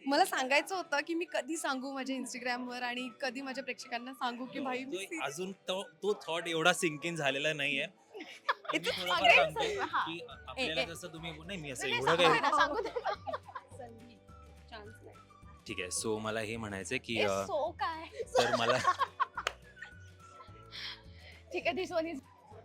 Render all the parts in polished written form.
मला सांगायचं होतं की मी कधी सांगू माझ्या Instagramवर आणि कधी माझ्या प्रेक्षकांना सांगू की भाई मी अजून तो थॉट एवढा सिंक इन झालेला नाहीये. पण मी इट्स थोडंफार अगेन सांगतो हां. की ए आपल्याला ए जसं तुम्ही नाही मी असं नाही, नाही, एवढं सांगू काही दे ना, सांगू दे. संधी चान्स नाही. ठीक आहे. सो मला हे म्हणायचंय की ए, सो काय? तर मला ठीक आहे, दिस वन इज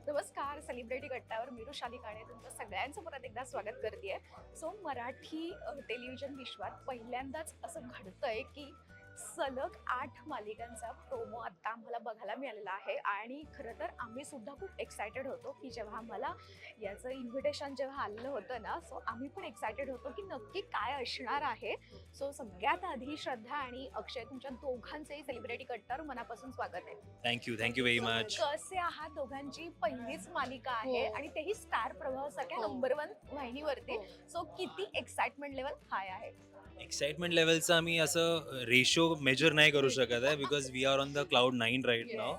नमस्कार. सेलिब्रिटी गट्ट्यावर मी वृषाली काणे तुमचं सगळ्यांचं परत एकदा स्वागत करते. सो मराठी टेलिव्हिजन विश्वात पहिल्यांदाच असं घडतंय की सलग 8 मालिकांचा प्रोमो आता आम्हाला बघायला मिळालेला आहे आणि खरं तर आम्ही सुद्धा खूप एक्सायटेड होतो की जेव्हा आम्हाला याचं इन्व्हिटेशन जेव्हा आलेलं होतं ना, सो आम्ही पण एक्सायटेड होतो की नक्की काय असणार आहे. सो सगळ्यात आधी श्रद्धा आणि अक्षय तुमच्या दोघांचेही सेलिब्रिटी गट्ट्यावर मनापासून स्वागत आहे. Thank you very much. कसे आहात? दोघांची पहिलीच मालिका आहे हो. आणि तेही स्टार प्रवाह सारख्या हो. नंबर 1 वाहिनीवरती. हो. सो किती एक्साइटमेंट लेवल हाय आहे? एक्साइटमेंट लेवलचा आम्ही असं रेशो मेजर नाही करू शकत आहे because we are on the cloud 9 right now.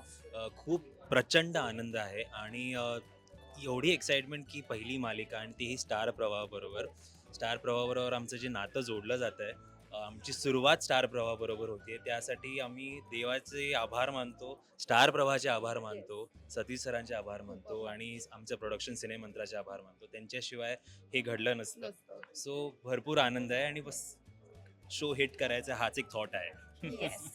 खूप प्रचंड आनंद आहे आणि एवढी एक्साइटमेंट की पहिली मालिका आणि तीही स्टार प्रवाहाबरोबर आमचं जे नातं जोडलं जातं आहे. आमची सुरुवात स्टार प्रवाहाबरोबर होती त्यासाठी आम्ही देवाचे आभार मानतो, स्टार प्रवाहाचे आभार मानतो, सतीश सरांचे आभार मानतो आणि आमचं प्रोडक्शन सिनेमंत्राचे आभार मानतो. त्यांच्याशिवाय हे घडलं नसतं. सो भरपूर आनंद आहे आणि बस शो हिट करायचा हाच एक थॉट आहे. येस.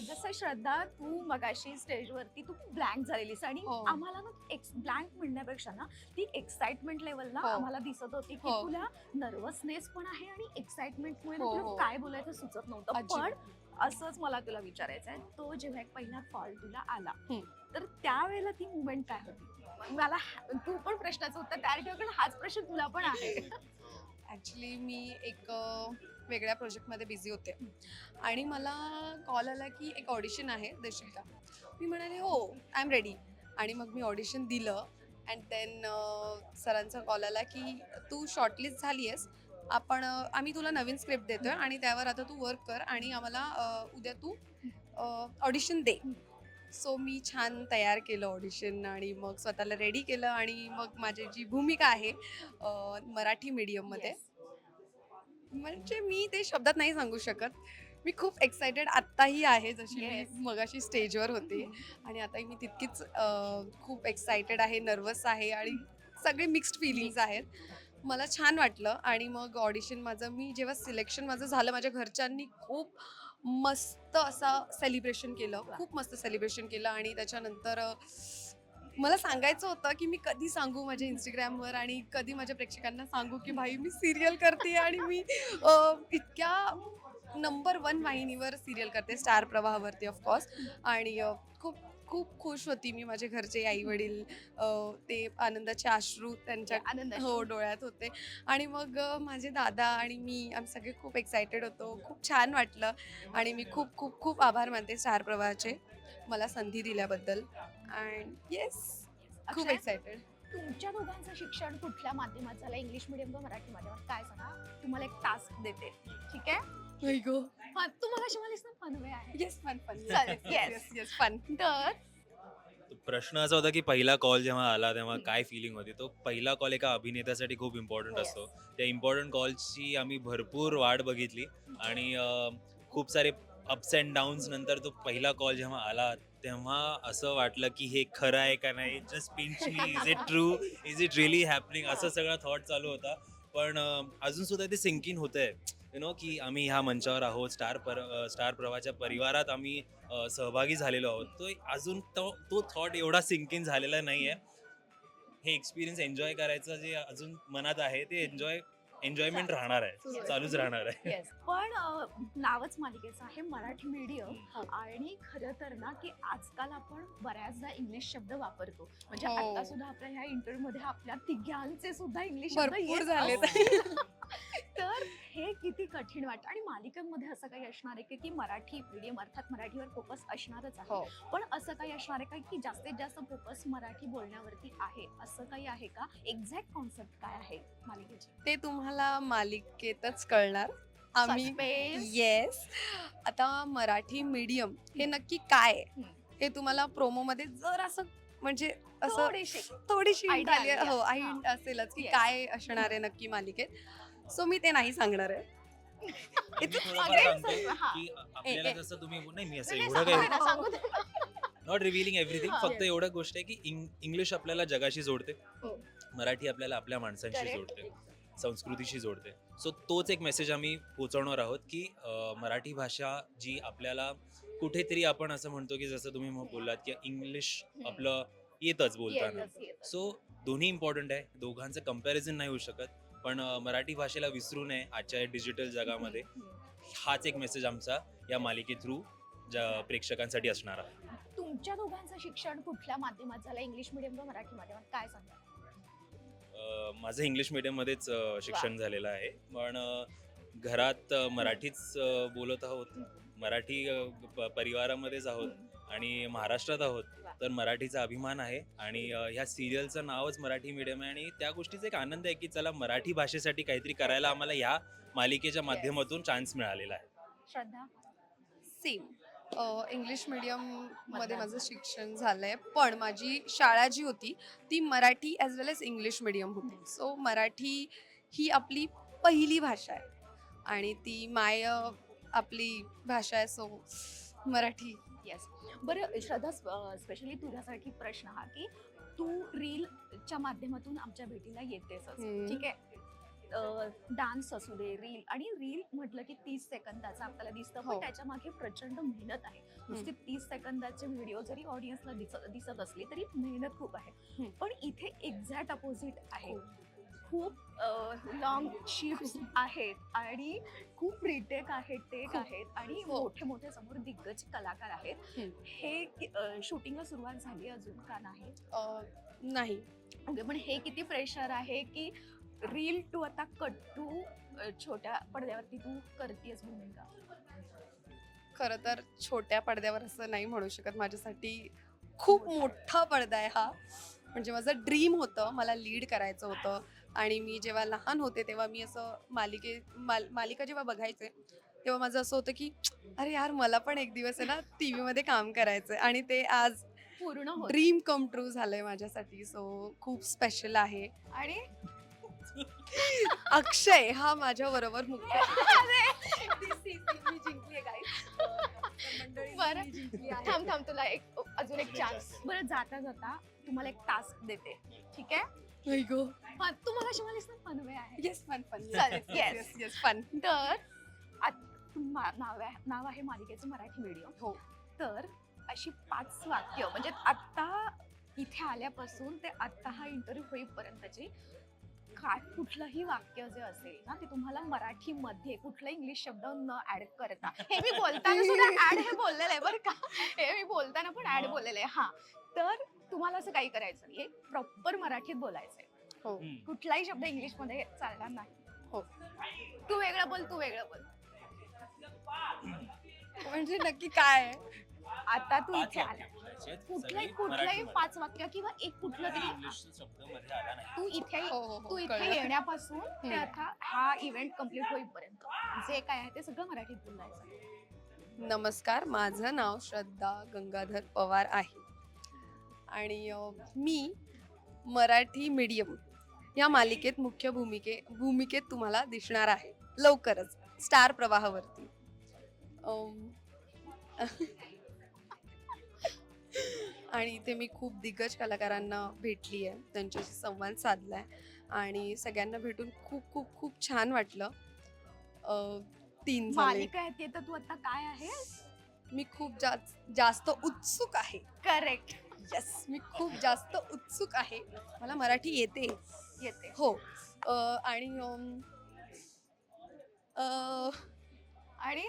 जसं श्रद्धा तू मगाशी स्टेजवरती तू ब्लँक झालेलीस आणि हो. आम्हाला ना ब्लँक म्हणण्यापेक्षा ना ती एक्साइटमेंट लेवलला हो. आम्हाला दिसत होती की हो. तुला नर्वसनेस पण आहे आणि एक्साइटमेंटमुळे हो, तुला हो. काय बोलायचं सुचत नव्हतं. अजिबात. पण असंच मला तुला विचारायचं आहे, तो जेव्हा एक पहिला कॉल तुला आला हम्म. तर त्यावेळेला ती मुवमेंट काय होती? मला तू पण प्रश्नाचं उत्तर तयार ठेव कारण हाच प्रश्न तुला पण आहे. ॲक्च्युली मी एक वेगळ्या प्रोजेक्टमध्ये बिझी होते आणि मला कॉल आला की एक ऑडिशन आहे, देशील का? मी म्हणाले हो, आय एम रेडी. आणि मग मी ऑडिशन दिलं अँड देन सरांचा कॉल आला की तू शॉर्टलिस्ट झाली आहेस, आम्ही तुला नवीन स्क्रिप्ट देतोय आणि त्यावर आता तू वर्क कर आणि आम्हाला उद्या तू ऑडिशन दे. सो मी छान तयार केलं ऑडिशन आणि मग स्वतःला रेडी केलं आणि मग माझी जी भूमिका आहे मराठी मीडियममध्ये, Yes. म्हणजे मी ते शब्दात नाही सांगू शकत. मी खूप एक्सायटेड आत्ताही आहे, जशी Yes. मी मगाशी स्टेजवर होते आणि आताही मी तितकीच खूप एक्सायटेड आहे, नर्वस आहे आणि सगळे मिक्स्ड फिलिंग्स आहेत. मला छान वाटलं आणि मग ऑडिशन मी जेव्हा सिलेक्शन माझं झालं, माझ्या घरच्यांनी खूप मस्त असा सेलिब्रेशन केलं, खूप मस्त सेलिब्रेशन केलं आणि त्याच्यानंतर मला सांगायचं होतं की मी कधी सांगू माझ्या Instagramवर आणि कधी माझ्या प्रेक्षकांना सांगू की भाई मी सिरियल करते आणि मी इतक्या नंबर 1 वाहिनीवर सिरियल करते, स्टार प्रवाहावरती ऑफकोर्स. आणि खूप खूप खुश होती मी. माझे घरचे आई वडील ते आनंदाचे अश्रू त्यांच्या आनंदाचे. हो डोळ्यात होते. आणि मग माझे दादा आणि मी आम्ही सगळे खूप एक्सायटेड होतो. खूप छान वाटलं आणि मी खूप खूप खूप आभार मानते स्टार प्रवाहाचे मला संधी दिल्याबद्दल. अँड येस, खूप अक्षय? एक्सायटेड. तुमच्या दोघांचं शिक्षण कुठल्या माध्यमात झालं? इंग्लिश मिडियम का मराठी माध्यमात? काय सांगा. तुम्हाला एक टास्क देते, ठीक आहे? हा, तू मगाशी म्हणालीस ना फनवे आहे. Yes, fun fun. चालेल, yes. Yes yes, fun. तर प्रश्न असा होता की पहिला कॉल जेव्हा आला तेव्हा काय फिलिंग होती. तो पहिला कॉल एका अभिनेत्यासाठी खूप इम्पॉर्टंट असतो. त्या इम्पॉर्टंट कॉलची आम्ही भरपूर वाट बघितली आणि खूप सारे अप्स अँड डाऊन्स नंतर तो पहिला कॉल जेव्हा आला तेव्हा असं वाटलं की हे खरं आहे का नाही, just pinch me, is it true, is it really happening, असं सगळा थॉट चालू होता. पण अजून सुद्धा ते सिंक इन होतंय की आम्ही ह्या मंचावर आहोत, स्टार प्रवाहाच्या परिवारात आम्ही सहभागी झालेलो आहोत. तो अजून तो थॉट एवढा सिंक इन झालेला नाही आहे. हे एक्सपिरियन्स एन्जॉय करायचं जे अजून मनात आहे ते एन्जॉयमेंट राहणार आहे, चालूच राहणार आहे. येस, पण नावच मालिकेचं आहे मराठी मीडियम आणि खरं तर ना की आजकाल आपण बऱ्याचदा इंग्लिश शब्द वापरतो. म्हणजे हो. आता सुद्धा आपल्या ह्या इंटरव्ह्यू मध्ये आपल्या तिघांचे सुद्धा इंग्लिश शब्द भरपूर येत झालेत. असतील. तर हे किती कठीण वाटतं आणि मालिकांमध्ये असं काही असणार आहे की मराठी मीडियम अर्थात मराठीवर फोकस असणारच आहे. हो. पण असं काही असणार आहे का की जास्तीत जास्त फोकस मराठी बोलण्यावरती आहे, असं काही आहे का? एक्झॅक्ट कॉन्सेप्ट काय आहे मालिकेची? ते तुम्हाला मालिकेतच कळणार. आम्ही Suspense. येस. आता मराठी मीडियम हे नक्की काय आहे? हम्म. हे तुम्हाला प्रोमोमध्ये जर असं म्हणजे असं थोडीशी थोडीशी hint Idea आली आली. हो, हां. हिंट असेलच की Yes. काय असणार आहे नक्की मालिकेत. सो मी ते नाही सांगणार आहे. मी थोडंफार Again, सांगतो हा. की आपल्याला ए. जसं तुम्ही नाही मी असं नाही, एवढं सांगू दे काही ना, सांगू दे ना. नॉट रिव्हिलिंग एव्हरीथिंग, हा. फक्त एवढं गोष्ट आहे की इंग्लिश आपल्याला जगाशी जोडते, हो. मराठी आपल्याला आपल्या माणसांशी Correct. जोडते, संस्कृतीशी जोडते. सो तोच एक मेसेज आम्ही पोहोचवणार आहोत की मराठी भाषा जी आपल्याला कुठेतरी आपण असं म्हणतो की जसं तुम्ही मग बोललात की इंग्लिश आपलं येतच बोलताना. येतच, येतच. सो दोन्ही इम्पॉर्टंट आहे, दोघांचं कम्पॅरिझन नाही होऊ शकत, पण मराठी भाषेला विसरू नये आजच्या डिजिटल जगामध्ये. हाच एक मेसेज आमचा या मालिके थ्रू प्रेक्षकांसाठी असणार आहे. तुमच्या दोघांचं शिक्षण कुठल्या माध्यमात झालं, इंग्लिश मिडियम का मराठी माध्यमात, काय सांगा? माझं इंग्लिश मिडियममध्येच शिक्षण झालेलं आहे, पण घरात मराठीच बोलत आहोत, मराठी परिवारामध्येच आहोत आणि महाराष्ट्रात आहोत, तर मराठीचा अभिमान आहे. आणि ह्या सिरियलचं नावच मराठी मीडियम आहे आणि त्या गोष्टीचा एक आनंद आहे की चला मराठी भाषेसाठी काहीतरी करायला आम्हाला ह्या मालिकेच्या माध्यमातून चान्स मिळालेला आहे. श्रद्धा? सेम इंग्लिश मीडियममध्ये माझं शिक्षण झालंय, पण माझी शाळा जी होती ती मराठी ॲज वेल एज इंग्लिश मीडियम होती. सो मराठी ही आपली पहिली भाषा आहे आणि ती आपली भाषा आहे. सो मराठी. येस. बरं श्रद्धा, स्पेशली तुझ्यासाठी प्रश्न हा की तू रीलच्या माध्यमातून आमच्या भेटीला येतेस, ठीक आहे? डान्स असू दे, रील, आणि रील म्हटलं की 30 सेकंदाचा आपल्याला दिसतं, पण हो. त्याच्या मागे प्रचंड मेहनत आहे. नुसती 30 सेकंदाचे व्हिडिओ जरी ऑडियन्सला दिसत असली तरी मेहनत खूप आहे. पण इथे एक्झॅक्ट अपोजिट आहे. खूप लॉंग शिफ्ट आहेत आणि खूप रिटेक आहेत, टेक आहेत आणि हो. मोठे मोठे समोर दिग्गज कलाकार आहेत. हे शूटिंगला सुरुवात झाली अजून का नाही? नाही. ओके, पण हे किती प्रेशर आहे की रील टू आता कट टू छोट्या पडद्यावरती तू करतेस भूमिका? खरं तर छोट्या पडद्यावर असं नाही म्हणू शकत, माझ्यासाठी खूप मोठा पडदा आहे हा. म्हणजे माझं ड्रीम होतं, मला लीड करायचं होतं. आणि मी जेव्हा लहान होते तेव्हा मी असं मालिका जेव्हा बघायचे तेव्हा माझं असं होतं की अरे यार, मला पण एक दिवस आहे ना टी व्हीमध्ये काम करायचं आहे. आणि ते आज पूर्ण होत. ड्रीम कम ट्रू झालंय माझ्यासाठी. सो खूप स्पेशल आहे. आणि अक्षय हा माझ्या बरोबर मुख्य बरं, थांब तुला अजून एक चान्स. बरं, जाता जाता तुम्हाला एक टास्क देते, ठीक आहे? तुम्हाला अशी मला फनवे आहे. येस, फन चालेल, yes. Yes fun. तर नाव आहे मालिकेचं मराठी मीडियम. हो. तर अशी 5 वाक्य, म्हणजे आत्ता इथे आल्यापासून ते आत्ता हा इंटरव्ह्यू होईपर्यंतची कुठलंही वाक्य जे असेल ना ते तुम्हाला मराठीमध्ये कुठला इंग्लिश शब्द न ऍड करता, हे मी बोलताना सुद्धा ऍड हे बोललेलं आहे बरं का, हे मी बोलताना पण ऍड बोललेलं आहे. हा, तर तुम्हाला असं काही करायचं नाही, प्रॉपर मराठीत बोलायचंय. हो. कुठलाही शब्द इंग्लिश मध्ये चालणार नाही. हो. तू वेगळं बोल, तू वेगळं बोल. म्हणजे नक्की काय आहे? आता तू 5 इथे वाक्य आला, बोलायचे आहेत, कुठलाही सगळी मराठीमध्ये. 5 वाक्य किंवा एक कुठलं तरी. इंग्लिश शब्द मध्ये आला नाही. तू इथे हो, हो, हो, तू इथे कळलं. येण्यापासून ते आता हा इव्हेंट कम्प्लीट होईपर्यंत जे काय आहे ते सगळं मराठीत बोलायचं. नमस्कार, माझं नाव श्रद्धा गंगाधर पवार आहे आणि मी मराठी मीडियम या मालिकेत मुख्य भूमिकेत तुम्हाला दिसणार आहे लवकरच स्टार प्रवाहावरती. आणि इथे मी खूप दिग्गज कलाकारांना भेटली आहे, त्यांच्याशी संवाद साधलाय आणि सगळ्यांना भेटून खूप खूप खूप छान वाटलं. 3 झाले. मालिका आहे ते तर तू आता काय आहे? मी खूप जास्त उत्सुक आहे. करेक्ट. येस, मी खूप जास्त उत्सुक आहे. मला मराठी येते. हो. आणि आणि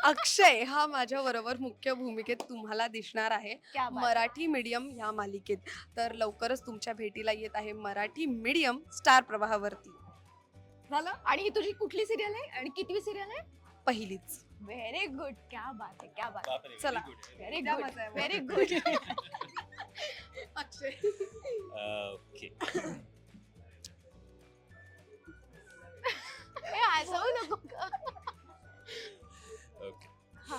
अक्षय हा माझ्या बरोबर मुख्य भूमिकेत तुम्हाला दिसणार आहे क्या बात. मराठी मीडियम या मालिकेत. तर लवकरच तुमच्या भेटीला येत आहे मराठी मीडियम स्टार प्रवाहावरती. झालं. आणि ही तुझी कुठली सिरियल आहे आणि कितवी सिरियल आहे? पहिलीच. व्हेरी गुड, क्या बात आहे, क्या बात. बापरे, चला. very good. व्हेरी क्या गुड, मजा आहे. Very good. अक्षय. ओके. हसवू नको ग. ओके. हा.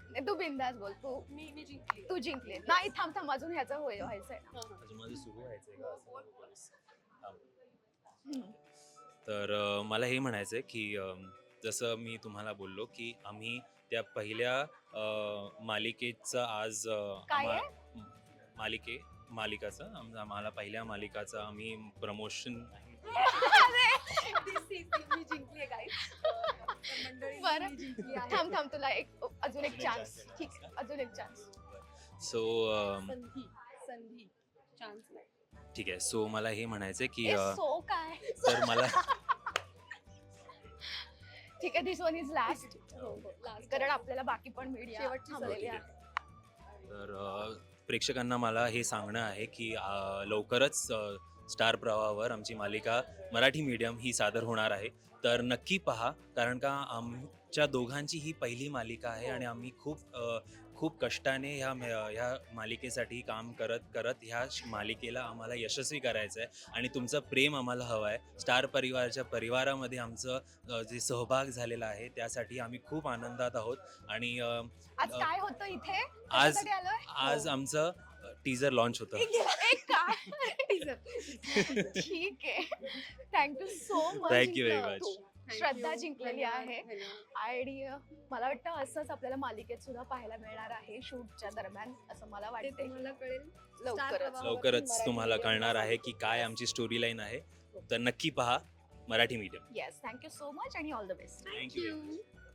नाही, तू बिंदास बोल. मी जिंकली. तू जिंकले. नाही, थांब अजून ह्याचं व्हायचंय ना. म्हणजे माझं सुरू व्हायचंय का असं? तर मला हे म्हणायचं आहे की जसं मी तुम्हाला बोललो की आम्ही त्या पहिल्या मालिकेचं आज काय आहे? मालिकाचं आम्हाला पहिल्या मालिकाचं आम्ही प्रमोशन मी जिंकली बरं. थांब थांब तुला अजून एक चान्स. ठीक, अजून एक चान्स. सो संधी चान्स नाही. ठीक आहे. सो मला हे म्हणायचं आहे की सो काय? तर मला ठीक आहे, दिस वन इज लास्ट. लास्ट कारण आपल्याला बाकी पण मीडिया शेवटची थांबलेली ठीक आहे. आहे. तर प्रेक्षकांना मला हे सांगणं आहे की लवकरच स्टार प्रवाहावर आमची मालिका मराठी मीडियम ही सादर होणार आहे. तर नक्की पहा, कारण का आमच्या दोघांची ही पहिली मालिका आहे आणि आम्ही खूप कष्टाने ह्या मालिकेसाठी काम करत करत ह्या मालिकेला आम्हाला यशस्वी करायचं आहे आणि तुमचं प्रेम आम्हाला हवं आहे. स्टार परिवारच्या परिवारामध्ये आमचं जे सहभाग झालेला आहे त्यासाठी आम्ही खूप आनंदात आहोत. आणि आज काय होतं इथे? आज कशासाठी आलोय? आज आमचं टीजर लॉन्च होतं. एक काय? ठीक आहे. Thank you so much. Thank you very much. Shraddha जिंकलेली आहे. आणि मला वाटतं असंच आपल्याला मालिकेत सुद्धा पाहायला मिळणार आहे शूटच्या दरम्यान, असं मला ते वाटतंय. तुम्हाला कळेल लवकरच. लवकरच तुम्हाला कळणार आहे की काय आमची स्टोरी लाईन आहे. तर नक्की पहा Marathi medium. Yes, thank you so much आणि all the best. Thank you. Thank you.